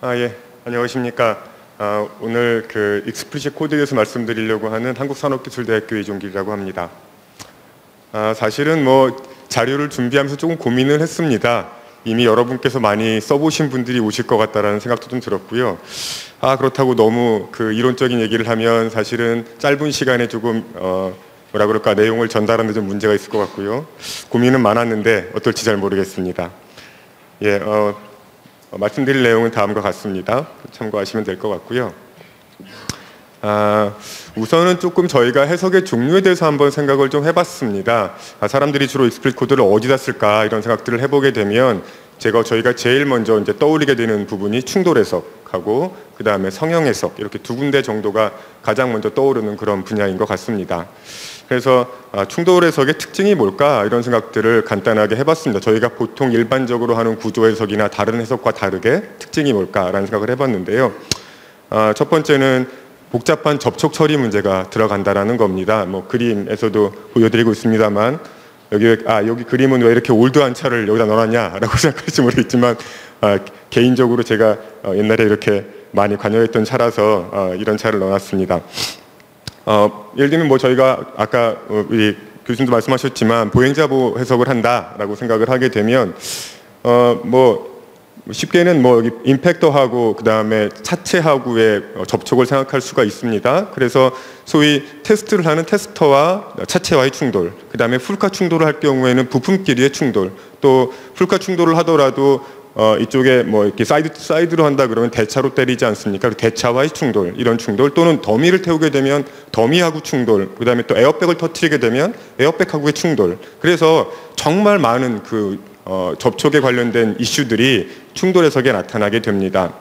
예, 안녕하십니까. 오늘 그 익스플리시트 코드에 대해서 말씀드리려고 하는 한국산업기술대학교 이종길이라고 합니다. 사실은 뭐 자료를 준비하면서 조금 고민을 했습니다. 이미 여러분께서 많이 써보신 분들이 오실 것 같다라는 생각도 좀 들었고요. 그렇다고 너무 그 이론적인 얘기를 하면 사실은 짧은 시간에 조금 뭐라 그럴까, 내용을 전달하는 데 좀 문제가 있을 것 같고요. 고민은 많았는데 어떨지 잘 모르겠습니다. 예, 말씀드릴 내용은 다음과 같습니다. 참고하시면 될 것 같고요. 우선은 조금 저희가 해석의 종류에 대해서 한번 생각을 좀 해봤습니다. 사람들이 주로 익스플리시트 코드를 어디다 쓸까 이런 생각들을 해보게 되면 저희가 제일 먼저 이제 떠올리게 되는 부분이 충돌 해석하고 그 다음에 성형 해석, 이렇게 두 군데 정도가 가장 먼저 떠오르는 그런 분야인 것 같습니다. 그래서 충돌 해석의 특징이 뭘까 이런 생각들을 간단하게 해봤습니다. 저희가 보통 일반적으로 하는 구조 해석이나 다른 해석과 다르게 특징이 뭘까라는 생각을 해봤는데요. 첫 번째는 복잡한 접촉 처리 문제가 들어간다라는 겁니다. 뭐 그림에서도 보여드리고 있습니다만 여기 그림은 왜 이렇게 올드한 차를 여기다 넣어놨냐라고 생각할지 모르겠지만 개인적으로 제가 옛날에 이렇게 많이 관여했던 차라서 이런 차를 넣어놨습니다. 예를 들면 뭐 저희가 아까 우리 교수님도 말씀하셨지만 보행자보 해석을 한다라고 생각을 하게 되면 뭐 쉽게는 뭐 여기 임팩터하고 그 다음에 차체하고의 접촉을 생각할 수가 있습니다. 그래서 소위 테스트를 하는 테스터와 차체와의 충돌, 그 다음에 풀카 충돌을 할 경우에는 부품끼리의 충돌, 또 풀카 충돌을 하더라도 이쪽에 뭐 이렇게 사이드로 한다 그러면 대차로 때리지 않습니까? 대차와의 충돌, 이런 충돌, 또는 더미를 태우게 되면 더미하고 충돌, 그 다음에 또 에어백을 터뜨리게 되면 에어백하고의 충돌. 그래서 정말 많은 접촉에 관련된 이슈들이 충돌 해석에 나타나게 됩니다.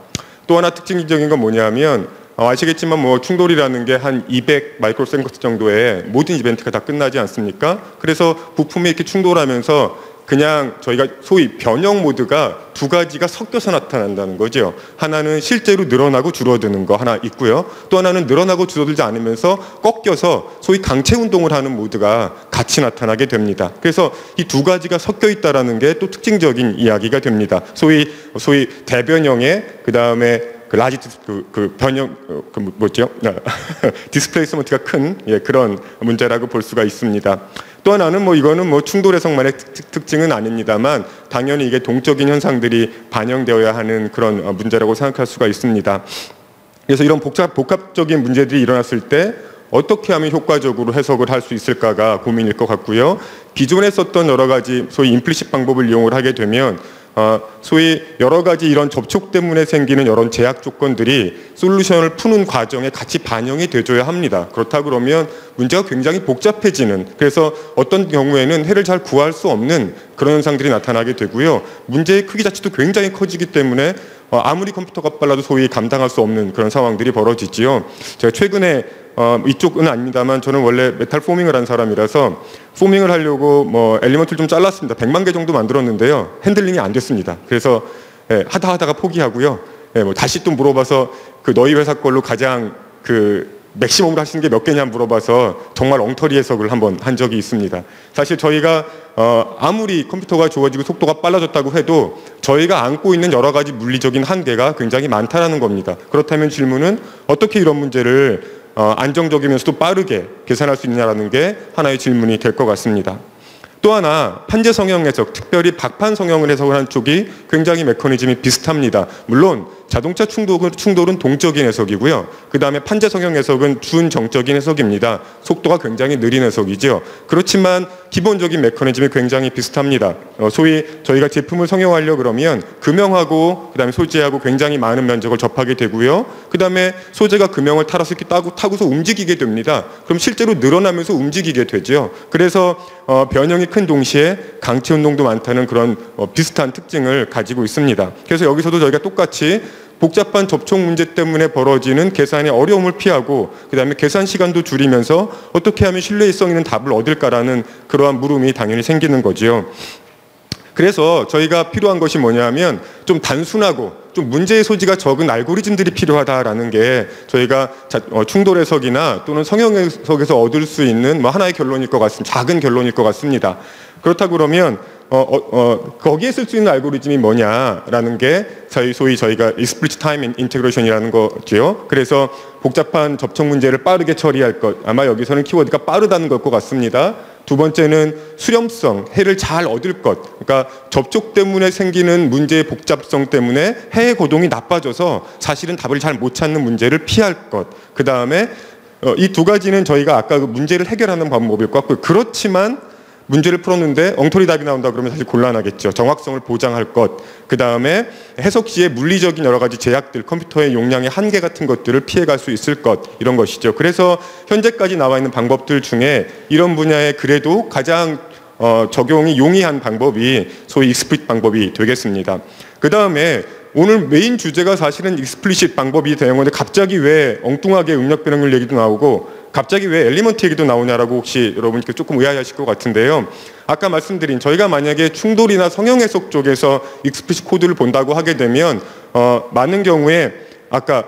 또 하나 특징적인 건 뭐냐면 아시겠지만 뭐 충돌이라는 게 한 200 마이크로세컨드 정도의 모든 이벤트가 다 끝나지 않습니까? 그래서 부품이 이렇게 충돌하면서 그냥 저희가 소위 변형 모드가 두 가지가 섞여서 나타난다는 거죠. 하나는 실제로 늘어나고 줄어드는 거 하나 있고요. 또 하나는 늘어나고 줄어들지 않으면서 꺾여서 소위 강체 운동을 하는 모드가 같이 나타나게 됩니다. 그래서 이 두 가지가 섞여 있다라는 게 또 특징적인 이야기가 됩니다. 소위 대변형의 그 다음에 라지 변형 뭐죠? 디스플레이스먼트가 큰 그런 문제라고 볼 수가 있습니다. 또 하나는 뭐 이거는 뭐 충돌 해석만의 특징은 아닙니다만 당연히 이게 동적인 현상들이 반영되어야 하는 그런 문제라고 생각할 수가 있습니다. 그래서 이런 복합적인 문제들이 일어났을 때 어떻게 하면 효과적으로 해석을 할 수 있을까가 고민일 것 같고요. 기존에 썼던 여러 가지 소위 임플리시트 방법을 이용을 하게 되면 소위 여러 가지 이런 접촉 때문에 생기는 여러 제약 조건들이 솔루션을 푸는 과정에 같이 반영이 돼줘야 합니다. 그렇다 그러면 문제가 굉장히 복잡해지는, 그래서 어떤 경우에는 해를 잘 구할 수 없는 그런 현상들이 나타나게 되고요. 문제의 크기 자체도 굉장히 커지기 때문에 아무리 컴퓨터가 빨라도 소위 감당할 수 없는 그런 상황들이 벌어지지요. 제가 최근에 이쪽은 아닙니다만 저는 원래 메탈 포밍을 한 사람이라서 포밍을 하려고 뭐 엘리먼트를 좀 잘랐습니다. 100만 개 정도 만들었는데요. 핸들링이 안 됐습니다. 그래서 하다가 포기하고요. 뭐 다시 또 물어봐서 너희 회사 걸로 가장 맥시멈으로 하시는 게 몇 개냐 물어봐서 정말 엉터리 해석을 한번 한 적이 있습니다. 사실 저희가 아무리 컴퓨터가 좋아지고 속도가 빨라졌다고 해도 저희가 안고 있는 여러 가지 물리적인 한계가 굉장히 많다라는 겁니다. 그렇다면 질문은 어떻게 이런 문제를 안정적이면서도 빠르게 계산할 수 있느냐라는 게 하나의 질문이 될 것 같습니다. 또 하나 판재 성형 해석, 특별히 박판 성형을 해석을 한 쪽이 굉장히 메커니즘이 비슷합니다. 물론 자동차 충돌은 동적인 해석이고요. 그 다음에 판재 성형 해석은 준정적인 해석입니다. 속도가 굉장히 느린 해석이죠. 그렇지만 기본적인 메커니즘이 굉장히 비슷합니다. 소위 저희가 제품을 성형하려 그러면 금형하고 그 다음에 소재하고 굉장히 많은 면적을 접하게 되고요. 그 다음에 소재가 금형을 타라서 이렇게 타고서 움직이게 됩니다. 그럼 실제로 늘어나면서 움직이게 되죠. 그래서 변형이 큰 동시에 강체 운동도 많다는 그런 비슷한 특징을 가지고 있습니다. 그래서 여기서도 저희가 똑같이 복잡한 접촉 문제 때문에 벌어지는 계산의 어려움을 피하고 그 다음에 계산 시간도 줄이면서 어떻게 하면 신뢰성 있는 답을 얻을까라는 그러한 물음이 당연히 생기는 거죠. 그래서 저희가 필요한 것이 뭐냐면 좀 단순하고 좀 문제의 소지가 적은 알고리즘들이 필요하다라는 게 저희가 충돌 해석이나 또는 성형 해석에서 얻을 수 있는 뭐 하나의 결론일 것 같습니다. 작은 결론일 것 같습니다. 그렇다 그러면 거기에 쓸 수 있는 알고리즘이 뭐냐라는 게 소위 저희가 explicit time integration이라는 거죠. 그래서 복잡한 접촉 문제를 빠르게 처리할 것. 아마 여기서는 키워드가 빠르다는 것 같습니다. 두 번째는 수렴성, 해를 잘 얻을 것. 그러니까 접촉 때문에 생기는 문제의 복잡성 때문에 해의 고동이 나빠져서 사실은 답을 잘 못 찾는 문제를 피할 것. 그 다음에 이 두 가지는 저희가 아까 그 문제를 해결하는 방법일 것 같고요. 그렇지만 문제를 풀었는데 엉터리 답이 나온다 그러면 사실 곤란하겠죠. 정확성을 보장할 것. 그 다음에 해석 시에 물리적인 여러 가지 제약들, 컴퓨터의 용량의 한계 같은 것들을 피해갈 수 있을 것. 이런 것이죠. 그래서 현재까지 나와 있는 방법들 중에 이런 분야에 그래도 가장 적용이 용이한 방법이 소위 익스플릿 방법이 되겠습니다. 그 다음에 오늘 메인 주제가 사실은 익스플리시트 방법이 되는 건데 갑자기 왜 엉뚱하게 응력 변형률 얘기도 나오고 갑자기 왜 엘리먼트 얘기도 나오냐라고 혹시 여러분 조금 의아해하실 것 같은데요. 아까 말씀드린 저희가 만약에 충돌이나 성형 해석 쪽에서 익스플리시트 코드를 본다고 하게 되면 많은 경우에 아까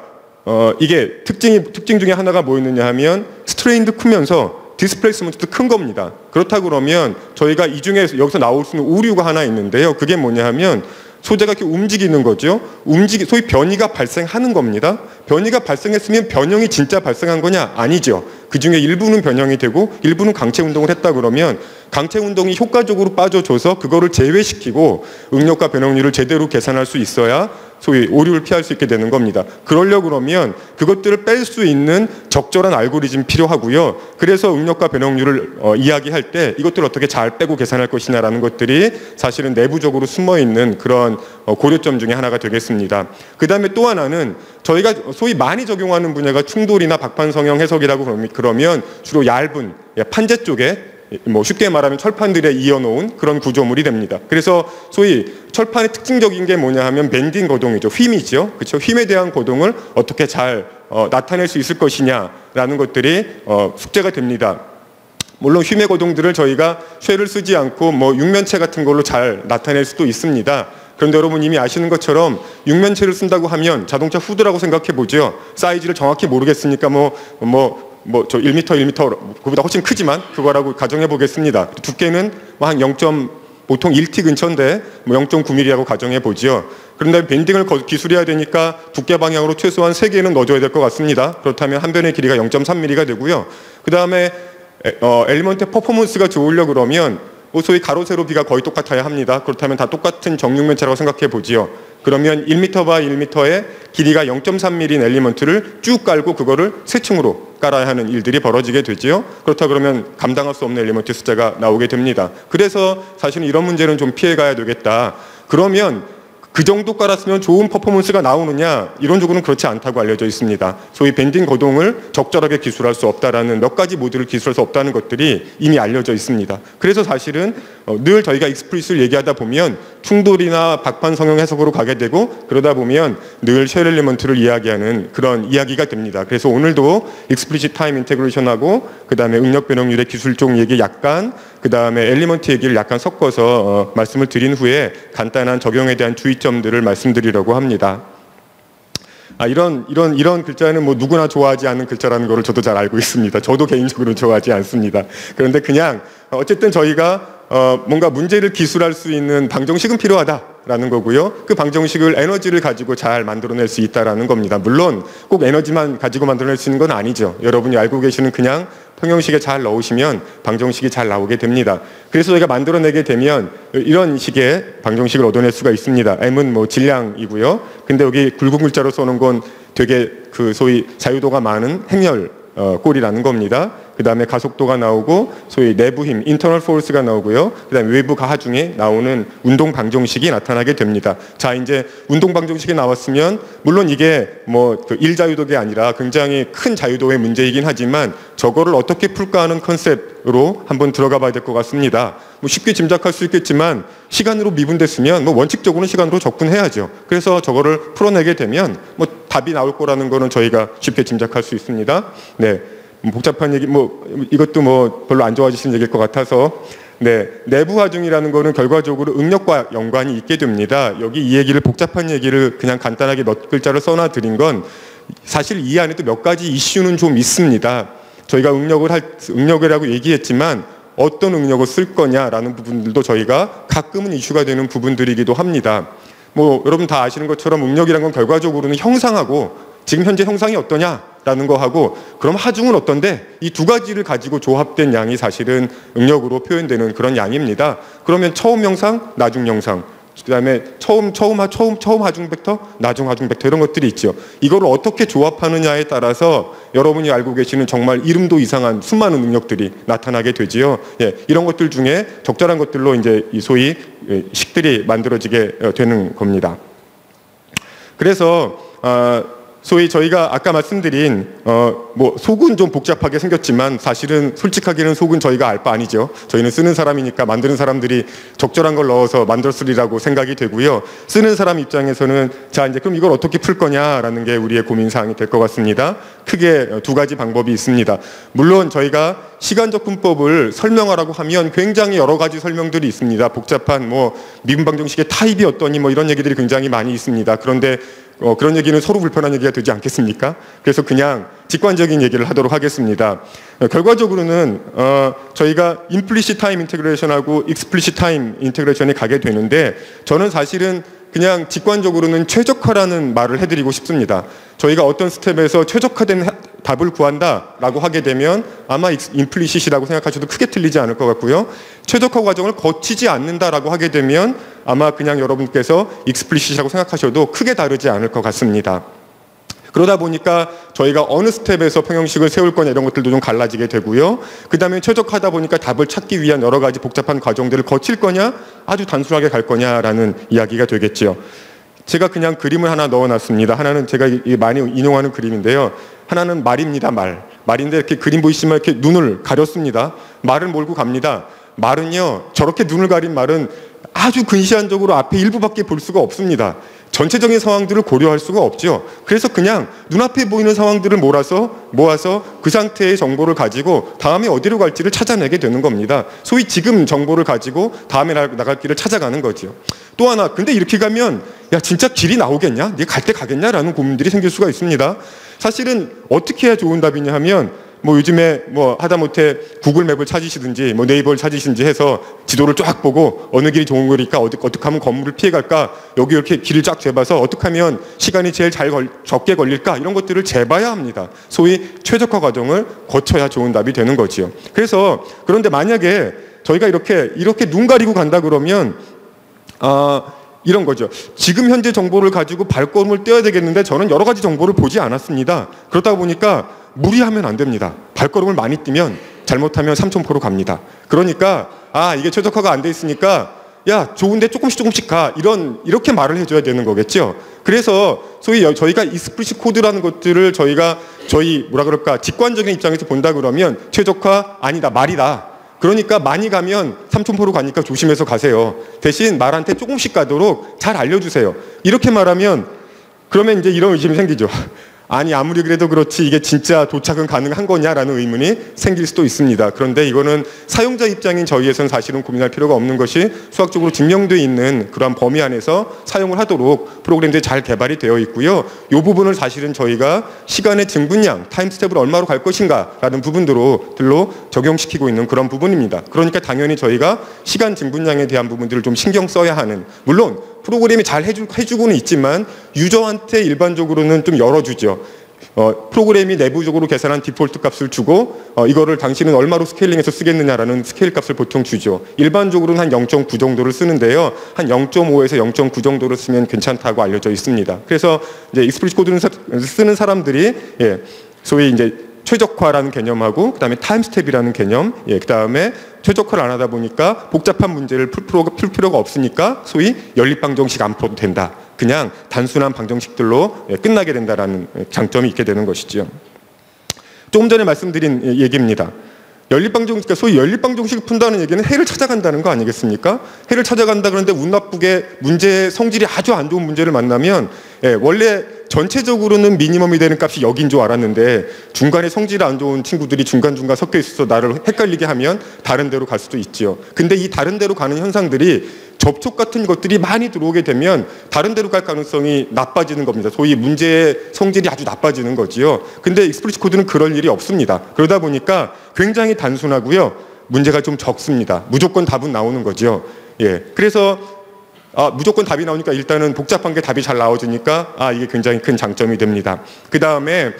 이게 특징 중에 하나가 뭐였느냐 하면 스트레인도 크면서 디스플레이스먼트도 큰 겁니다. 그렇다 그러면 저희가 이 중에 여기서 나올 수 있는 오류가 하나 있는데요. 그게 뭐냐 하면 소재가 이렇게 움직이는 거죠. 소위 변이가 발생하는 겁니다. 변이가 발생했으면 변형이 진짜 발생한 거냐? 아니죠. 그 중에 일부는 변형이 되고 일부는 강체 운동을 했다 그러면 강체 운동이 효과적으로 빠져줘서 그거를 제외시키고 응력과 변형률을 제대로 계산할 수 있어야 소위 오류를 피할 수 있게 되는 겁니다. 그러려고 그러면 그것들을 뺄 수 있는 적절한 알고리즘이 필요하고요. 그래서 응력과 변형률을 이야기할 때 이것들을 어떻게 잘 빼고 계산할 것이냐라는 것들이 사실은 내부적으로 숨어있는 그런 고려점 중에 하나가 되겠습니다. 그 다음에 또 하나는 저희가 소위 많이 적용하는 분야가 충돌이나 박판성형 해석이라고 그러면 주로 얇은 판재 쪽에 뭐 쉽게 말하면 철판들에 이어놓은 그런 구조물이 됩니다. 그래서 소위 철판의 특징적인 게 뭐냐 하면 밴딩 거동이죠. 휨이죠. 그렇죠. 휨에 대한 거동을 어떻게 잘 나타낼 수 있을 것이냐라는 것들이 숙제가 됩니다. 물론 휨의 거동들을 저희가 쉐를 쓰지 않고 뭐 육면체 같은 걸로 잘 나타낼 수도 있습니다. 그런데 여러분 이미 아시는 것처럼 육면체를 쓴다고 하면 자동차 후드라고 생각해 보죠. 사이즈를 정확히 모르겠으니까 저 1m, 1m, 그보다 훨씬 크지만 그거라고 가정해 보겠습니다. 두께는 한 0. 보통 1T 근처인데 0.9mm라고 가정해 보죠. 그런데 밴딩을 기술해야 되니까 두께 방향으로 최소한 3개는 넣어줘야 될 것 같습니다. 그렇다면 한 변의 길이가 0.3mm가 되고요. 그 다음에 엘리먼트의 퍼포먼스가 좋으려고 그러면 소위 가로 세로 비가 거의 똑같아야 합니다. 그렇다면 다 똑같은 정육면체라고 생각해 보지요. 그러면 1m 바이 1m의 길이가 0.3mm인 엘리먼트를 쭉 깔고 그거를 세 층으로 깔아야 하는 일들이 벌어지게 되지요. 그렇다 그러면 감당할 수 없는 엘리먼트 숫자가 나오게 됩니다. 그래서 사실은 이런 문제는 좀 피해가야 되겠다. 그러면 그 정도 깔았으면 좋은 퍼포먼스가 나오느냐? 이론적으로는 그렇지 않다고 알려져 있습니다. 소위 밴딩 거동을 적절하게 기술할 수 없다라는 몇 가지 모드를 기술할 수 없다는 것들이 이미 알려져 있습니다. 그래서 사실은 늘 저희가 익스플리시트를 얘기하다 보면 충돌이나 박판 성형 해석으로 가게 되고 그러다 보면 늘 쉘 엘리먼트를 이야기하는 그런 이야기가 됩니다. 그래서 오늘도 익스플리시트 타임 인테그레이션하고 그 다음에 응력 변형률의 기술적 얘기 약간 그 다음에 엘리먼트 얘기를 약간 섞어서 말씀을 드린 후에 간단한 적용에 대한 주의점들을 말씀드리려고 합니다. 이런 글자는 뭐 누구나 좋아하지 않는 글자라는 것을 저도 잘 알고 있습니다. 저도 개인적으로 좋아하지 않습니다. 그런데 그냥 어쨌든 저희가 뭔가 문제를 기술할 수 있는 방정식은 필요하다라는 거고요. 그 방정식을 에너지를 가지고 잘 만들어낼 수 있다라는 겁니다. 물론 꼭 에너지만 가지고 만들어낼 수 있는 건 아니죠. 여러분이 알고 계시는 그냥 평형식에 잘 넣으시면 방정식이 잘 나오게 됩니다. 그래서 저희가 만들어내게 되면 이런 식의 방정식을 얻어낼 수가 있습니다. m은 뭐 질량이고요. 근데 여기 굵은 글자로 써놓은 건 되게 그 소위 자유도가 많은 행렬 꼴이라는 겁니다. 그 다음에 가속도가 나오고 소위 내부 힘, 인터널 포스가 나오고요. 그 다음에 외부 가하 중에 나오는 운동 방정식이 나타나게 됩니다. 자, 이제 운동 방정식이 나왔으면 물론 이게 뭐 그 1자유도가 아니라 굉장히 큰 자유도의 문제이긴 하지만 저거를 어떻게 풀까 하는 컨셉으로 한번 들어가 봐야 될 것 같습니다. 뭐 쉽게 짐작할 수 있겠지만 시간으로 미분됐으면 뭐 원칙적으로는 시간으로 접근해야죠. 그래서 저거를 풀어내게 되면 뭐 답이 나올 거라는 거는 저희가 쉽게 짐작할 수 있습니다. 네. 복잡한 얘기, 이것도 별로 안 좋아지시는 얘기일 것 같아서, 네. 내부 하중이라는 거는 결과적으로 응력과 연관이 있게 됩니다. 여기 이 얘기를, 복잡한 얘기를 그냥 간단하게 몇 글자를 써놔 드린 건 사실 이 안에도 몇 가지 이슈는 좀 있습니다. 저희가 응력이라고 얘기했지만, 어떤 응력을 쓸 거냐라는 부분들도 저희가 가끔은 이슈가 되는 부분들이기도 합니다. 뭐 여러분 다 아시는 것처럼 응력이란 건 결과적으로는 형상하고 지금 현재 형상이 어떠냐라는 거 하고 그럼 하중은 어떤데 이 두 가지를 가지고 조합된 양이 사실은 응력으로 표현되는 그런 양입니다. 그러면 처음 형상, 나중 형상, 그다음에 처음 하중 벡터, 나중 하중 벡터 이런 것들이 있죠. 이거를 어떻게 조합하느냐에 따라서 여러분이 알고 계시는 정말 이름도 이상한 수많은 능력들이 나타나게 되지요. 예, 이런 것들 중에 적절한 것들로 이제 이 소위 식들이 만들어지게 되는 겁니다. 그래서 소위 저희가 아까 말씀드린 뭐 속은 좀 복잡하게 생겼지만 사실은 솔직하게는 속은 저희가 알 바 아니죠. 저희는 쓰는 사람이니까 만드는 사람들이 적절한 걸 넣어서 만들었으리라고 생각이 되고요. 쓰는 사람 입장에서는 자 이제 그럼 이걸 어떻게 풀 거냐라는 게 우리의 고민 사항이 될 것 같습니다. 크게 두 가지 방법이 있습니다. 물론 저희가 시간적 분법을 설명하라고 하면 굉장히 여러 가지 설명들이 있습니다. 복잡한 뭐 미분 방정식의 타입이 어떠니 뭐 이런 얘기들이 굉장히 많이 있습니다. 그런데 그런 얘기는 서로 불편한 얘기가 되지 않겠습니까? 그래서 그냥 직관적인 얘기를 하도록 하겠습니다. 결과적으로는 저희가 implicit time integration하고 explicit time integration에 가게 되는데 저는 사실은 그냥 직관적으로는 최적화라는 말을 해드리고 싶습니다. 저희가 어떤 스텝에서 최적화된 답을 구한다라고 하게 되면 아마 implicit이라고 생각하셔도 크게 틀리지 않을 것 같고요. 최적화 과정을 거치지 않는다라고 하게 되면 아마 그냥 여러분께서 explicit이라고 생각하셔도 크게 다르지 않을 것 같습니다. 그러다 보니까 저희가 어느 스텝에서 평형식을 세울 거냐 이런 것들도 좀 갈라지게 되고요. 그 다음에 최적화하다 보니까 답을 찾기 위한 여러 가지 복잡한 과정들을 거칠 거냐 아주 단순하게 갈 거냐라는 이야기가 되겠죠. 제가 그냥 그림을 하나 넣어놨습니다. 하나는 제가 많이 인용하는 그림인데요. 하나는 말입니다. 말인데 이렇게 그림 보이시면 이렇게 눈을 가렸습니다. 말을 몰고 갑니다. 말은요 저렇게 눈을 가린 말은 아주 근시안적으로 앞에 일부밖에 볼 수가 없습니다. 전체적인 상황들을 고려할 수가 없죠. 그래서 그냥 눈앞에 보이는 상황들을 모아서 그 상태의 정보를 가지고 다음에 어디로 갈지를 찾아내게 되는 겁니다. 소위 지금 정보를 가지고 다음에 나갈 길을 찾아가는 거죠. 또 하나, 근데 이렇게 가면 야 진짜 길이 나오겠냐? 네가 갈 때 가겠냐라는 고민들이 생길 수가 있습니다. 사실은 어떻게 해야 좋은 답이냐 하면 뭐 요즘에 뭐 하다못해 구글 맵을 찾으시든지 뭐 네이버를 찾으시든지 해서 지도를 쫙 보고 어느 길이 좋은 거니까 어떻게 하면 건물을 피해 갈까 여기 이렇게 길을 쫙 재봐서 어떻게 하면 시간이 제일 적게 걸릴까 이런 것들을 재봐야 합니다. 소위 최적화 과정을 거쳐야 좋은 답이 되는 거지요. 그래서 그런데 만약에 저희가 이렇게 눈 가리고 간다 그러면 이런 거죠. 지금 현재 정보를 가지고 발걸음을 떼어야 되겠는데 저는 여러 가지 정보를 보지 않았습니다. 그렇다 보니까 무리하면 안 됩니다. 발걸음을 많이 뛰면 잘못하면 삼천포로 갑니다. 그러니까 이게 최적화가 안 돼 있으니까 야 좋은데 조금씩 가 이렇게 말을 해줘야 되는 거겠죠. 그래서 소위 저희가 익스플리시트 코드라는 것들을 저희 직관적인 입장에서 본다 그러면 최적화 아니다 말이다. 그러니까 많이 가면 삼천포로 가니까 조심해서 가세요. 대신 말한테 조금씩 가도록 잘 알려주세요. 이렇게 말하면 그러면 이제 이런 의심이 생기죠. 아니 아무리 그래도 그렇지 이게 진짜 도착은 가능한 거냐라는 의문이 생길 수도 있습니다. 그런데 이거는 사용자 입장인 저희에서는 사실은 고민할 필요가 없는 것이 수학적으로 증명되어 있는 그러한 범위 안에서 사용을 하도록 프로그램들이 잘 개발이 되어 있고요. 이 부분을 사실은 저희가 시간의 증분량, 타임 스텝을 얼마로 갈 것인가 라는 부분들로 적용시키고 있는 그런 부분입니다. 그러니까 당연히 저희가 시간 증분량에 대한 부분들을 좀 신경 써야 하는, 물론 프로그램이 잘 해주고는 있지만 유저한테 일반적으로는 좀 열어주죠. 프로그램이 내부적으로 계산한 디폴트 값을 주고 이거를 당신은 얼마로 스케일링해서 쓰겠느냐라는 스케일 값을 보통 주죠. 일반적으로는 한 0.9 정도를 쓰는데요. 한 0.5에서 0.9 정도를 쓰면 괜찮다고 알려져 있습니다. 그래서 이제 익스플리시트 코드를 쓰는 사람들이 소위 이제 최적화라는 개념하고 그다음에 타임 스텝이라는 개념, 그다음에 최적화를 안 하다 보니까 복잡한 문제를 풀 필요가 없으니까 소위 연립방정식 안 풀어도 된다. 그냥 단순한 방정식들로 끝나게 된다라는 장점이 있게 되는 것이죠. 조금 전에 말씀드린 얘기입니다. 연립방정식, 소위 연립방정식을 푼다는 얘기는 해를 찾아간다는 거 아니겠습니까? 해를 찾아간다 그러는데 운 나쁘게 문제의 성질이 아주 안 좋은 문제를 만나면 원래 전체적으로는 미니멈이 되는 값이 여긴 줄 알았는데 중간에 성질이 안 좋은 친구들이 중간중간 섞여 있어서 나를 헷갈리게 하면 다른 데로 갈 수도 있지요. 근데 이 다른 데로 가는 현상들이 접촉 같은 것들이 많이 들어오게 되면 다른 데로 갈 가능성이 나빠지는 겁니다. 소위 문제의 성질이 아주 나빠지는 거지요. 근데 익스플리시트 코드는 그럴 일이 없습니다. 그러다 보니까 굉장히 단순하고요. 문제가 좀 적습니다. 무조건 답은 나오는 거죠. 예. 그래서 무조건 답이 나오니까 일단은 복잡한 게 답이 잘 나와지니까 이게 굉장히 큰 장점이 됩니다. 그 다음에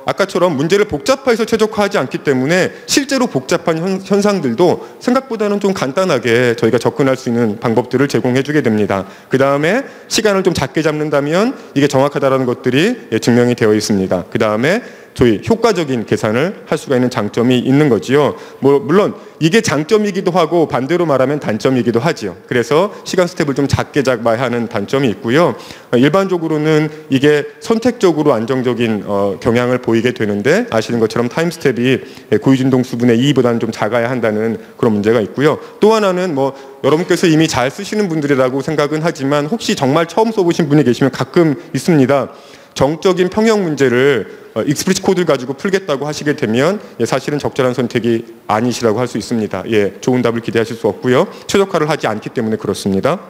아까처럼 문제를 복잡화해서 최적화하지 않기 때문에 실제로 복잡한 현상들도 생각보다는 좀 간단하게 저희가 접근할 수 있는 방법들을 제공해 주게 됩니다. 그 다음에 시간을 좀 작게 잡는다면 이게 정확하다는 것들이 증명이 되어 있습니다. 그 다음에 저희 효과적인 계산을 할 수가 있는 장점이 있는 거지요. 물론 이게 장점이기도 하고 반대로 말하면 단점이기도 하지요. 그래서 시간 스텝을 좀 작게 잡아야 하는 단점이 있고요. 일반적으로는 이게 선택적으로 안정적인 경향을 보이게 되는데 아시는 것처럼 타임 스텝이 고유진동 수분의 2보다는 좀 작아야 한다는 그런 문제가 있고요. 또 하나는 여러분께서 이미 잘 쓰시는 분들이라고 생각은 하지만 혹시 정말 처음 써보신 분이 계시면 가끔 있습니다. 정적인 평형 문제를 익스플리시트 코드를 가지고 풀겠다고 하시게 되면 사실은 적절한 선택이 아니시라고 할 수 있습니다. 좋은 답을 기대하실 수 없고요. 최적화를 하지 않기 때문에 그렇습니다.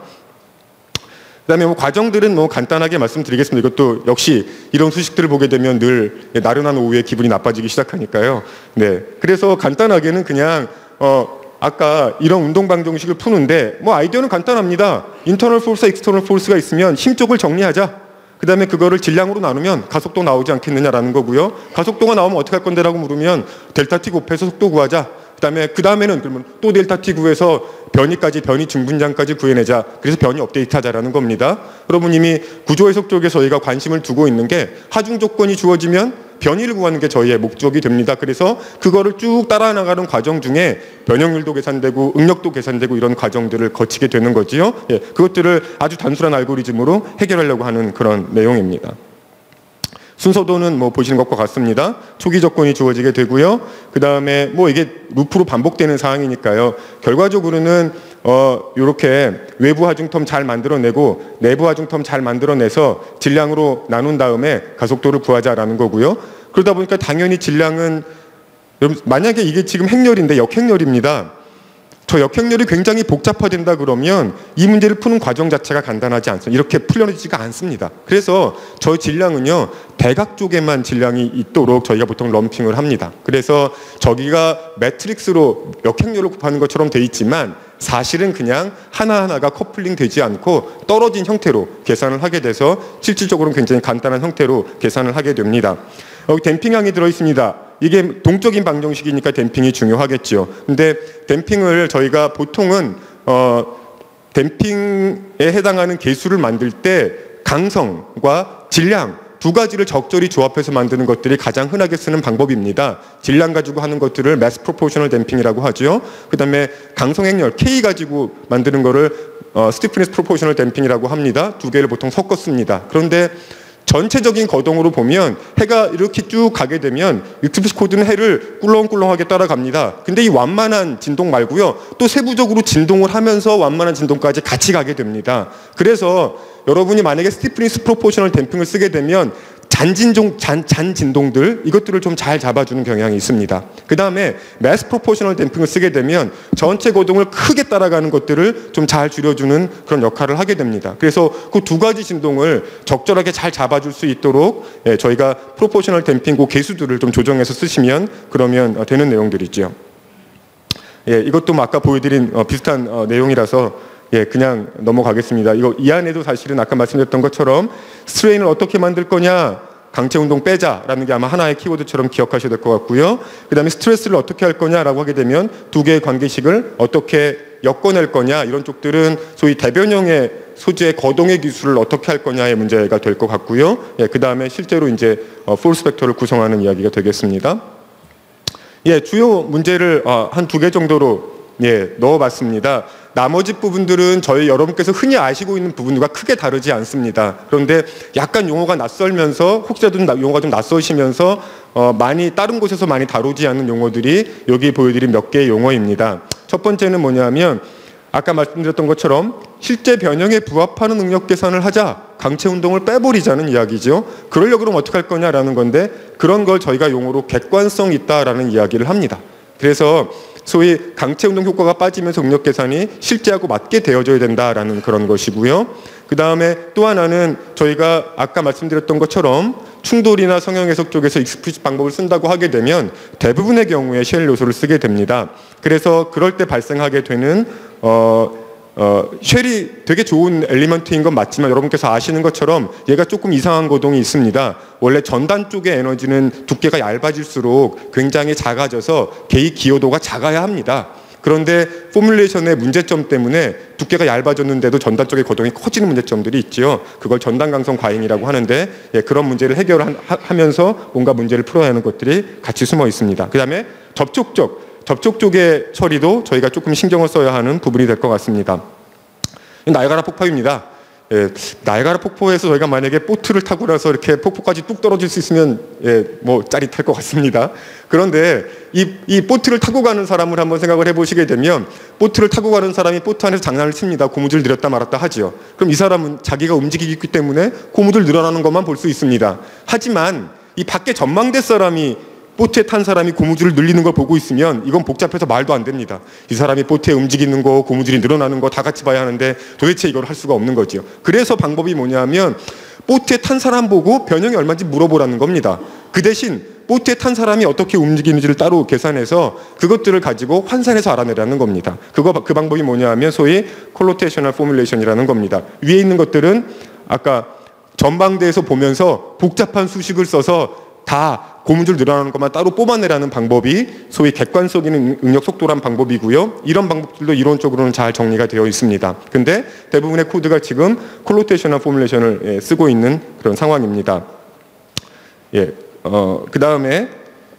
그다음에 과정들은 간단하게 말씀드리겠습니다. 이것도 역시 이런 수식들을 보게 되면 늘 나른한 오후에 기분이 나빠지기 시작하니까요. 네, 그래서 간단하게는 그냥 아까 이런 운동 방정식을 푸는데 아이디어는 간단합니다. 인터널 포스와 익스터널 포스가 있으면 힘 쪽을 정리하자. 그 다음에 그거를 질량으로 나누면 가속도 나오지 않겠느냐라는 거고요. 가속도가 나오면 어떻게 할 건데라고 물으면 델타 t 곱해서 속도 구하자. 그 다음에는 그러면 또 델타 t 구해서 변이 중분량까지 구해내자. 그래서 변이 업데이트하자라는 겁니다. 여러분 이미 구조해석 쪽에 저희가 관심을 두고 있는 게 하중 조건이 주어지면 변이를 구하는 게 저희의 목적이 됩니다. 그래서 그거를 쭉 따라 나가는 과정 중에 변형률도 계산되고 응력도 계산되고 이런 과정들을 거치게 되는 거지요. 그것들을 아주 단순한 알고리즘으로 해결하려고 하는 그런 내용입니다. 순서도는 보시는 것과 같습니다. 초기 조건이 주어지게 되고요. 그 다음에 이게 루프로 반복되는 사항이니까요. 결과적으로는 이렇게 외부 하중텀 잘 만들어내고 내부 하중텀 잘 만들어내서 질량으로 나눈 다음에 가속도를 구하자라는 거고요. 그러다 보니까 당연히 질량은 만약에 이게 지금 행렬인데 역행렬입니다. 저 역행렬이 굉장히 복잡화된다 그러면 이 문제를 푸는 과정 자체가 간단하지 않습니다. 이렇게 풀려지지가 않습니다. 그래서 저 질량은요 대각 쪽에만 질량이 있도록 저희가 보통 럼핑을 합니다. 그래서 저기가 매트릭스로 역행렬을 곱하는 것처럼 돼 있지만 사실은 그냥 하나하나가 커플링 되지 않고 떨어진 형태로 계산을 하게 돼서 실질적으로는 굉장히 간단한 형태로 계산을 하게 됩니다. 여기 댐핑항이 들어있습니다. 이게 동적인 방정식이니까 댐핑이 중요하겠죠. 근데 댐핑을 저희가 보통은 댐핑에 해당하는 계수를 만들 때 강성과 질량 두 가지를 적절히 조합해서 만드는 것들이 가장 흔하게 쓰는 방법입니다. 질량 가지고 하는 것들을 mass proportional damping이라고 하죠. 그 다음에 강성행렬 K 가지고 만드는 거를 stiffness proportional damping이라고 합니다. 두 개를 보통 섞어 씁니다. 그런데 전체적인 거동으로 보면 해가 이렇게 쭉 가게 되면 익스플리시트 코드는 해를 꿀렁꿀렁하게 따라갑니다. 근데 이 완만한 진동 말고요. 또 세부적으로 진동을 하면서 완만한 진동까지 같이 가게 됩니다. 그래서 여러분이 만약에 스티프니스 프로포셔널 댐핑을 쓰게 되면 잔진동들 이것들을 좀 잘 잡아주는 경향이 있습니다. 그 다음에 매스 프로포셔널 댐핑을 쓰게 되면 전체 거동을 크게 따라가는 것들을 좀 잘 줄여주는 그런 역할을 하게 됩니다. 그래서 그 두 가지 진동을 적절하게 잘 잡아줄 수 있도록 저희가 프로포셔널 댐핑 그 계수들을 좀 조정해서 쓰시면 그러면 되는 내용들이죠. 이것도 아까 보여드린 비슷한 내용이라서 그냥 넘어가겠습니다. 이 안에도 사실은 아까 말씀드렸던 것처럼 스트레인을 어떻게 만들 거냐, 강체 운동 빼자라는 게 아마 하나의 키워드처럼 기억하셔야 될 것 같고요. 그 다음에 스트레스를 어떻게 할 거냐라고 하게 되면 두 개의 관계식을 어떻게 엮어낼 거냐 이런 쪽들은 소위 대변형의 소재의 거동의 기술을 어떻게 할 거냐의 문제가 될 것 같고요. 그 다음에 실제로 이제 폴스 벡터를 구성하는 이야기가 되겠습니다. 주요 문제를 한 두 개 정도로 넣어봤습니다. 나머지 부분들은 여러분께서 흔히 아시고 있는 부분과 크게 다르지 않습니다. 그런데 약간 용어가 낯설면서 혹시라도 용어가 좀 낯서시면서 많이 다른 곳에서 많이 다루지 않는 용어들이 여기 보여드린 몇 개의 용어입니다. 첫 번째는 뭐냐면 아까 말씀드렸던 것처럼 실제 변형에 부합하는 응력 계산을 하자, 강체 운동을 빼버리자는 이야기죠. 그러려고 그러면 어떻게 할 거냐라는 건데 그런 걸 저희가 용어로 객관성 있다라는 이야기를 합니다. 그래서 소위 강체 운동 효과가 빠지면서 응력 계산이 실제하고 맞게 되어져야 된다라는 그런 것이고요. 그 다음에 또 하나는 저희가 아까 말씀드렸던 것처럼 충돌이나 성형 해석 쪽에서 익스플리시트 방법을 쓴다고 하게 되면 대부분의 경우에 쉘 요소를 쓰게 됩니다. 그래서 그럴 때 발생하게 되는 쉘이 되게 좋은 엘리먼트인 건 맞지만 여러분께서 아시는 것처럼 얘가 조금 이상한 거동이 있습니다. 원래 전단 쪽의 에너지는 두께가 얇아질수록 굉장히 작아져서 개입 기여도가 작아야 합니다. 그런데 포뮬레이션의 문제점 때문에 두께가 얇아졌는데도 전단 쪽의 거동이 커지는 문제점들이 있지요. 그걸 전단 강성 과잉이라고 하는데 그런 문제를 해결하면서 뭔가 문제를 풀어야 하는 것들이 같이 숨어 있습니다. 그 다음에 접촉 쪽의 처리도 저희가 조금 신경을 써야 하는 부분이 될 것 같습니다. 나이아가라 폭포입니다. 나이아가라 폭포에서 저희가 만약에 보트를 타고 나서 이렇게 폭포까지 뚝 떨어질 수 있으면 뭐 짜릿할 것 같습니다. 그런데 이 보트를 타고 가는 사람을 한번 생각을 해보시게 되면 보트를 타고 가는 사람이 보트 안에서 장난을 칩니다. 고무줄 늘었다 말았다 하지요. 그럼 이 사람은 자기가 움직이기 때문에 고무줄 늘어나는 것만 볼 수 있습니다. 하지만 이 밖에 전망대 사람이 보트에 탄 사람이 고무줄을 늘리는 걸 보고 있으면 이건 복잡해서 말도 안 됩니다. 이 사람이 보트에 움직이는 거, 고무줄이 늘어나는 거 다 같이 봐야 하는데 도대체 이걸 할 수가 없는 거지요. 그래서 방법이 뭐냐면 보트에 탄 사람 보고 변형이 얼마인지 물어보라는 겁니다. 그 대신 보트에 탄 사람이 어떻게 움직이는지를 따로 계산해서 그것들을 가지고 환산해서 알아내라는 겁니다. 그 방법이 뭐냐면 소위 콜로테이셔널 포뮬레이션이라는 겁니다. 위에 있는 것들은 아까 전방대에서 보면서 복잡한 수식을 써서 다 고무줄 늘어나는 것만 따로 뽑아내라는 방법이 소위 객관적인 응력 속도란 방법이고요. 이런 방법들도 이론적으로는 잘 정리가 되어 있습니다. 근데 대부분의 코드가 지금 콜로테이셔널 포뮬레이션을 쓰고 있는 그런 상황입니다. 그 다음에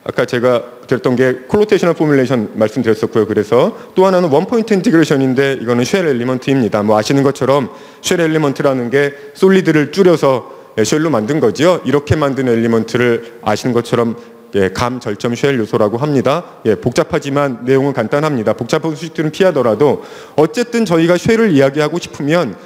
아까 제가 드렸던 게 콜로테이셔널 포뮬레이션 말씀드렸었고요. 그래서 또 하나는 원포인트 인티그레이션인데 이거는 쉘 엘리먼트입니다. 뭐 아시는 것처럼 쉘 엘리먼트라는 게 솔리드를 줄여서 쉘로 만든 거죠. 이렇게 만든 엘리먼트를 아시는 것처럼 감, 절점, 쉘 요소라고 합니다. 복잡하지만 내용은 간단합니다. 복잡한 수식들은 피하더라도 어쨌든 저희가 쉘을 이야기하고 싶으면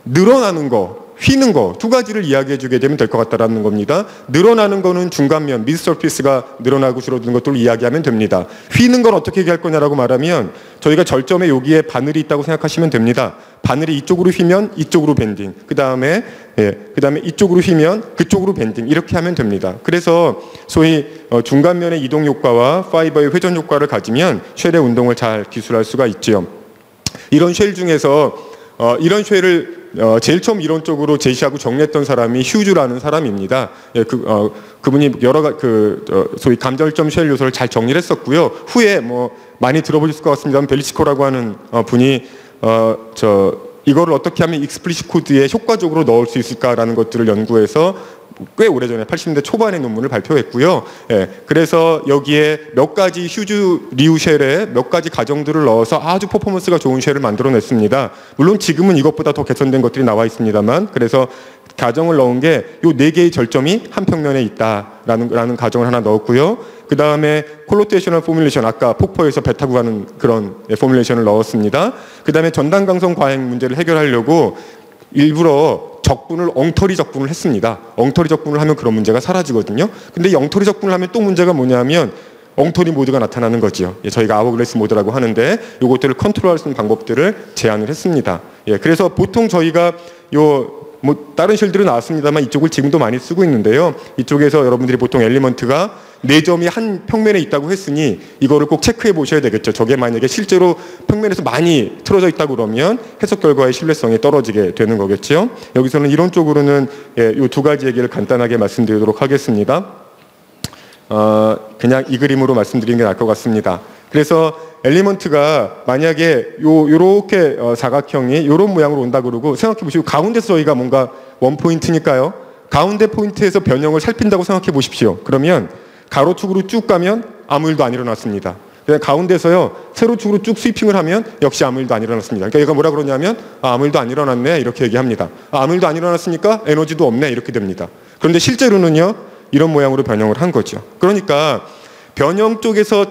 늘어나는 거, 휘는 거 두 가지를 이야기해 주게 되면 될 것 같다라는 겁니다. 늘어나는 거는 중간면, 미드 서피스가 늘어나고 줄어드는 것들을 이야기하면 됩니다. 휘는 건 어떻게 얘기할 거냐라고 말하면 저희가 절점에 여기에 바늘이 있다고 생각하시면 됩니다. 바늘이 이쪽으로 휘면 이쪽으로 밴딩, 그 다음에 이쪽으로 휘면 그쪽으로 밴딩, 이렇게 하면 됩니다. 그래서 소위 중간면의 이동 효과와 파이버의 회전 효과를 가지면 쉘의 운동을 잘 기술할 수가 있지요. 이런 쉘 중에서 이런 쉘을 제일 처음 이론적으로 제시하고 정리했던 사람이 휴즈라는 사람입니다. 그분이 여러 소위 감절점 쉘 요소를 잘 정리를 했었고요. 후에 뭐 많이 들어보셨을 것 같습니다만 벨리치코라고 하는 분이 이거를 어떻게 하면 익스플리시트 코드에 효과적으로 넣을 수 있을까라는 것들을 연구해서 꽤 오래전에 80년대 초반에 논문을 발표했고요. 그래서 여기에 몇 가지 휴즈 리우 쉘에 몇 가지 가정들을 넣어서 아주 퍼포먼스가 좋은 쉘을 만들어냈습니다. 물론 지금은 이것보다 더 개선된 것들이 나와 있습니다만, 그래서 가정을 넣은 게 요 4개의 절점이 한 평면에 있다라는 가정을 하나 넣었고요. 그 다음에 콜로테이셔널 포뮬레이션, 아까 폭포에서 배 타고 가는 그런 포뮬레이션을 넣었습니다. 그 다음에 전단 강성 과행 문제를 해결하려고 일부러 적분을 엉터리 적분을 했습니다. 엉터리 적분을 하면 그런 문제가 사라지거든요. 근데 이 엉터리 적분을 하면 또 문제가 뭐냐면 엉터리 모드가 나타나는 거죠. 저희가 아워글래스 모드라고 하는데 요것들을 컨트롤할 수 있는 방법들을 제안을 했습니다. 그래서 보통 저희가 다른 쉘들은 나왔습니다만 이쪽을 지금도 많이 쓰고 있는데요. 이쪽에서 여러분들이 보통 엘리먼트가 4점이 한 평면에 있다고 했으니 이거를 꼭 체크해 보셔야 되겠죠. 저게 만약에 실제로 평면에서 많이 틀어져 있다고 그러면 해석 결과의 신뢰성이 떨어지게 되는 거겠죠. 여기서는 이론적으로는 이 두 가지 얘기를 간단하게 말씀드리도록 하겠습니다. 그냥 이 그림으로 말씀드리는 게 나을 것 같습니다. 그래서 엘리먼트가 만약에 요렇게 사각형이 요런 모양으로 온다 그러고 생각해 보시고 가운데서 저희가 뭔가 원 포인트니까요. 가운데 포인트에서 변형을 살핀다고 생각해 보십시오. 그러면 가로축으로 쭉 가면 아무 일도 안 일어났습니다. 그냥 가운데서요 세로축으로 쭉 스위핑을 하면 역시 아무 일도 안 일어났습니다. 그러니까 얘가 뭐라 그러냐면 아무 일도 안 일어났네 이렇게 얘기합니다. 아무 일도 안 일어났으니까 에너지도 없네 이렇게 됩니다. 그런데 실제로는요 이런 모양으로 변형을 한 거죠. 그러니까 변형 쪽에서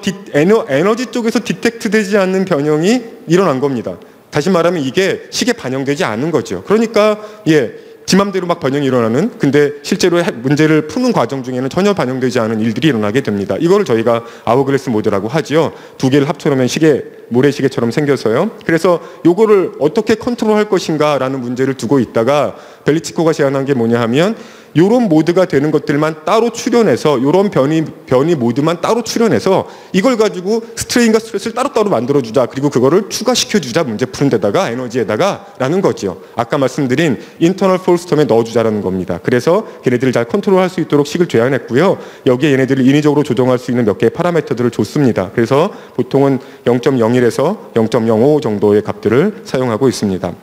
에너지 쪽에서 디텍트 되지 않는 변형이 일어난 겁니다. 다시 말하면 이게 식에 반영되지 않은 거죠. 그러니까 지 맘대로 막 변형이 일어나는, 근데 실제로 문제를 푸는 과정 중에는 전혀 반영되지 않은 일들이 일어나게 됩니다. 이거를 저희가 아워글래스 모드라고 하지요. 두 개를 합쳐놓으면 모래시계처럼 생겨서요. 그래서 요거를 어떻게 컨트롤할 것인가 라는 문제를 두고 있다가 벨리치코가 제안한 게 뭐냐 하면 요런 모드가 되는 것들만 따로 추려내서 요런 변이 모드만 따로 추려내서 이걸 가지고 스트레인과 스트레스를 따로따로 만들어주자. 그리고 그거를 추가시켜주자. 문제 푸는 데다가 에너지에다가 라는 거죠. 아까 말씀드린 인터널 폴스텀에 넣어주자라는 겁니다. 그래서 걔네들을 잘 컨트롤할 수 있도록 식을 제한했고요. 여기에 얘네들을 인위적으로 조정할 수 있는 몇 개의 파라미터들을 줬습니다. 그래서 보통은 0.01에서 0.05 정도의 값들을 사용하고 있습니다.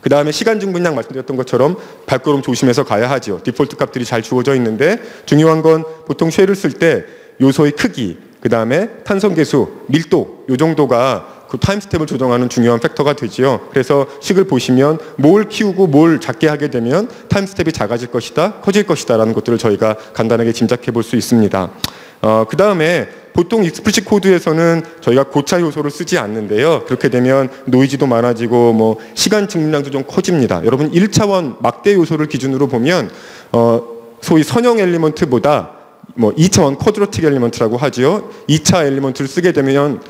그 다음에 시간 증분량 말씀드렸던 것처럼 발걸음 조심해서 가야 하죠. 디폴트 값들이 잘 주어져 있는데 중요한 건 보통 쉘을 쓸 때 요소의 크기, 그 다음에 탄성 계수, 밀도 요 정도가 그 타임 스텝을 조정하는 중요한 팩터가 되지요. 그래서 식을 보시면 뭘 키우고 뭘 작게 하게 되면 타임 스텝이 작아질 것이다, 커질 것이다 라는 것들을 저희가 간단하게 짐작해 볼 수 있습니다. 그 다음에 보통 익스플리시트 코드에서는 저희가 고차 요소를 쓰지 않는데요. 그렇게 되면 노이즈도 많아지고 뭐 시간 증량도 좀 커집니다. 여러분 1차원 막대 요소를 기준으로 보면 소위 선형 엘리먼트보다 뭐 2차원 쿼드로틱 엘리먼트라고 하지요. 2차 엘리먼트를 쓰게 되면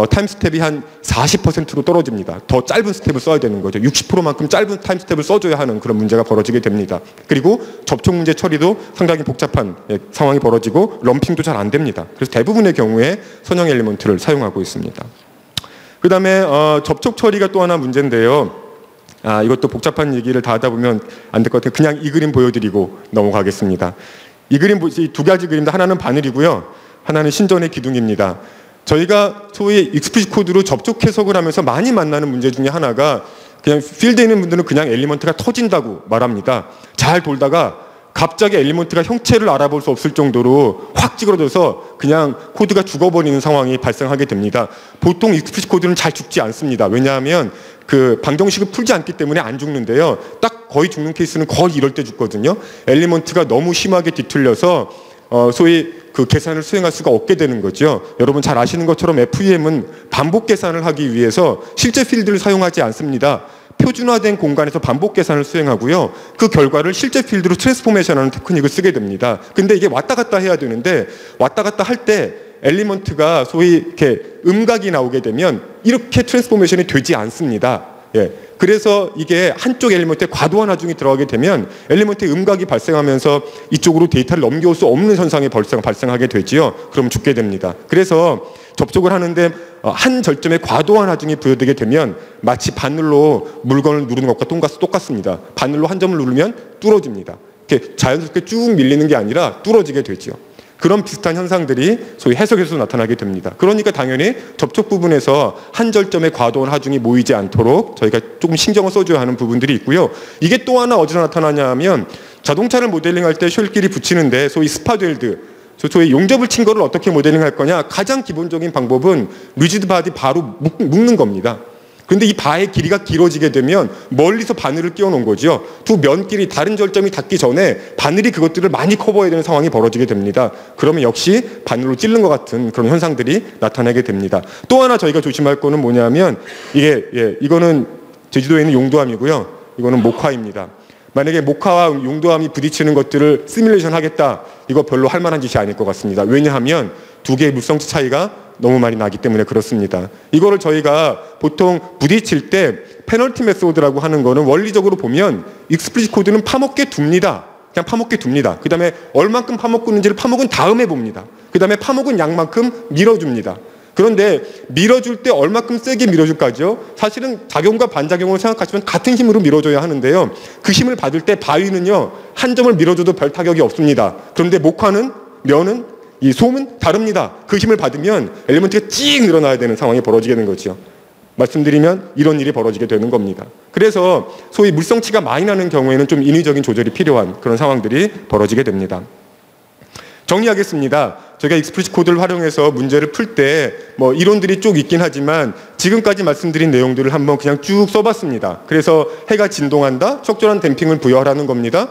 타임 스텝이 한 40%로 떨어집니다. 더 짧은 스텝을 써야 되는 거죠. 60%만큼 짧은 타임 스텝을 써줘야 하는 그런 문제가 벌어지게 됩니다. 그리고 접촉 문제 처리도 상당히 복잡한 상황이 벌어지고 럼핑도 잘 안 됩니다. 그래서 대부분의 경우에 선형 엘리먼트를 사용하고 있습니다. 그 다음에 접촉 처리가 또 하나 문제인데요. 이것도 복잡한 얘기를 다 하다 보면 안 될 것 같아요. 그냥 이 그림 보여드리고 넘어가겠습니다. 이 그림 이 두 가지 그림인데 하나는 바늘이고요. 하나는 신전의 기둥입니다. 저희가 소위 익스플리시트 코드로 접촉 해석을 하면서 많이 만나는 문제 중에 하나가 그냥 필드에 있는 분들은 그냥 엘리먼트가 터진다고 말합니다. 잘 돌다가 갑자기 엘리먼트가 형체를 알아볼 수 없을 정도로 확 찌그러져서 그냥 코드가 죽어버리는 상황이 발생하게 됩니다. 보통 익스플리시트 코드는 잘 죽지 않습니다. 왜냐하면 그 방정식을 풀지 않기 때문에 안 죽는데요. 딱 거의 죽는 케이스는 거의 이럴 때 죽거든요. 엘리먼트가 너무 심하게 뒤틀려서 소위 그 계산을 수행할 수가 없게 되는 거죠. 여러분 잘 아시는 것처럼 FEM은 반복 계산을 하기 위해서 실제 필드를 사용하지 않습니다. 표준화된 공간에서 반복 계산을 수행하고요. 그 결과를 실제 필드로 트랜스포메이션하는 테크닉을 쓰게 됩니다. 근데 이게 왔다 갔다 해야 되는데 왔다 갔다 할 때 엘리먼트가 소위 이렇게 음각이 나오게 되면 이렇게 트랜스포메이션이 되지 않습니다. 예. 그래서 이게 한쪽 엘리먼트에 과도한 하중이 들어가게 되면 엘리먼트의 음각이 발생하면서 이쪽으로 데이터를 넘겨올 수 없는 현상이 발생하게 되지요. 그럼 죽게 됩니다. 그래서 접촉을 하는데 한 절점에 과도한 하중이 부여되게 되면 마치 바늘로 물건을 누르는 것과 똑같습니다. 바늘로 한 점을 누르면 뚫어집니다. 이렇게 자연스럽게 쭉 밀리는 게 아니라 뚫어지게 되지요. 그런 비슷한 현상들이 소위 해석에서 나타나게 됩니다. 그러니까 당연히 접촉 부분에서 한 절점의 과도한 하중이 모이지 않도록 저희가 조금 신경을 써줘야 하는 부분들이 있고요. 이게 또 하나 어디서 나타나냐 하면 자동차를 모델링할 때 쉘끼리 붙이는데 소위 스파드웰드, 소위 용접을 친 거를 어떻게 모델링할 거냐. 가장 기본적인 방법은 리지드 바디 바로 묶는 겁니다. 그런데 이 바의 길이가 길어지게 되면 멀리서 바늘을 끼워 놓은 거죠. 두 면끼리 다른 절점이 닿기 전에 바늘이 그것들을 많이 커버해야 되는 상황이 벌어지게 됩니다. 그러면 역시 바늘로 찔른 것 같은 그런 현상들이 나타나게 됩니다. 또 하나 저희가 조심할 거는 뭐냐면 이거는 제주도에 있는 용도암이고요. 이거는 목화입니다. 만약에 목화와 용도암이 부딪히는 것들을 시뮬레이션 하겠다. 이거 별로 할 만한 짓이 아닐 것 같습니다. 왜냐하면 두 개의 물성치 차이가 너무 많이 나기 때문에 그렇습니다. 이거를 저희가 보통 부딪힐 때 페널티 메소드라고 하는 거는 원리적으로 보면 익스플리시트 코드는 파먹게 둡니다. 그냥 파먹게 둡니다. 그 다음에 얼만큼 파먹는지를 파먹은 다음에 봅니다. 그 다음에 파먹은 양만큼 밀어줍니다. 그런데 밀어줄 때 얼마큼 세게 밀어줄까죠? 사실은 작용과 반작용을 생각하시면 같은 힘으로 밀어줘야 하는데요. 그 힘을 받을 때 바위는요, 한 점을 밀어줘도 별 타격이 없습니다. 그런데 목화는, 면은, 이 솜은 다릅니다. 그 힘을 받으면 엘리먼트가 찍 늘어나야 되는 상황이 벌어지게 되는 거죠. 말씀드리면 이런 일이 벌어지게 되는 겁니다. 그래서 소위 물성치가 많이 나는 경우에는 좀 인위적인 조절이 필요한 그런 상황들이 벌어지게 됩니다. 정리하겠습니다. 저희가 익스플리시트 코드를 활용해서 문제를 풀 때 뭐 이론들이 쭉 있긴 하지만 지금까지 말씀드린 내용들을 한번 그냥 쭉 써봤습니다. 그래서 해가 진동한다, 적절한 댐핑을 부여하라는 겁니다.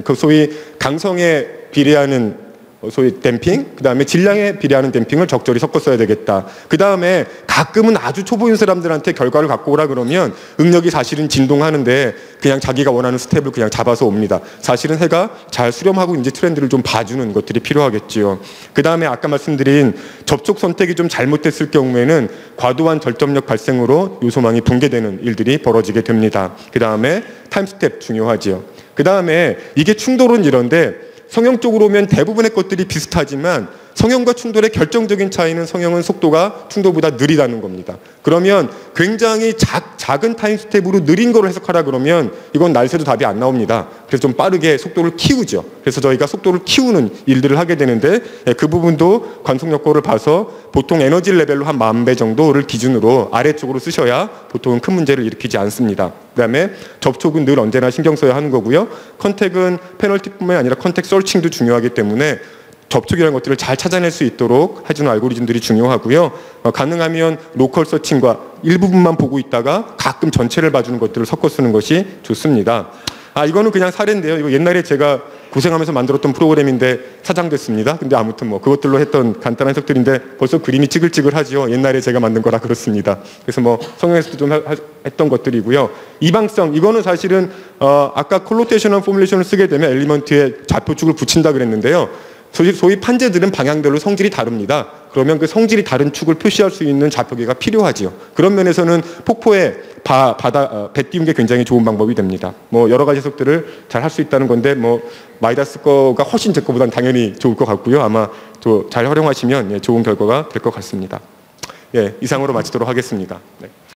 그 소위 강성에 비례하는 소위 댐핑, 그 다음에 질량에 비례하는 댐핑을 적절히 섞어 써야 되겠다. 그 다음에 가끔은 아주 초보인 사람들한테 결과를 갖고 오라 그러면 응력이 사실은 진동하는데 그냥 자기가 원하는 스텝을 그냥 잡아서 옵니다. 사실은 해가 잘 수렴하고 이제 트렌드를 좀 봐주는 것들이 필요하겠지요. 그 다음에 아까 말씀드린 접촉 선택이 좀 잘못됐을 경우에는 과도한 절점력 발생으로 요소망이 붕괴되는 일들이 벌어지게 됩니다. 그 다음에 타임 스텝 중요하지요. 그 다음에 이게 충돌은 이런데 성형 쪽으로 오면 대부분의 것들이 비슷하지만 성형과 충돌의 결정적인 차이는 성형은 속도가 충돌보다 느리다는 겁니다. 그러면 굉장히 작은 타임 스텝으로 느린 거로 해석하라 그러면 이건 날새도 답이 안 나옵니다. 그래서 좀 빠르게 속도를 키우죠. 그래서 저희가 속도를 키우는 일들을 하게 되는데 그 부분도 관속력고를 봐서 보통 에너지 레벨로 한 10,000배 정도를 기준으로 아래쪽으로 쓰셔야 보통은 큰 문제를 일으키지 않습니다. 그 다음에 접촉은 늘 언제나 신경 써야 하는 거고요. 컨택은 페널티뿐만 아니라 컨택 서칭도 중요하기 때문에 접촉이라는 것들을 잘 찾아낼 수 있도록 해주는 알고리즘들이 중요하고요. 가능하면 로컬 서칭과 일부분만 보고 있다가 가끔 전체를 봐주는 것들을 섞어 쓰는 것이 좋습니다. 이거는 그냥 사례인데요. 이거 옛날에 제가 고생하면서 만들었던 프로그램인데 사장됐습니다. 근데 아무튼 뭐 그것들로 했던 간단한 해석들인데 벌써 그림이 찌글찌글하죠. 옛날에 제가 만든 거라 그렇습니다. 그래서 뭐 성형에서도 좀 했던 것들이고요. 이방성, 이거는 사실은 아까 콜로테이션한 포뮬레이션을 쓰게 되면 엘리먼트에 좌표축을 붙인다 그랬는데요. 소위 판재들은 방향별로 성질이 다릅니다. 그러면 그 성질이 다른 축을 표시할 수 있는 좌표계가 필요하지요. 그런 면에서는 폭포에 배 띄운 게 굉장히 좋은 방법이 됩니다. 뭐 여러 가지 해석들을 잘 할 수 있다는 건데 뭐 마이다스 거가 훨씬 제 거보단 당연히 좋을 것 같고요. 아마 또 잘 활용하시면 좋은 결과가 될 것 같습니다. 이상으로 마치도록 하겠습니다. 네.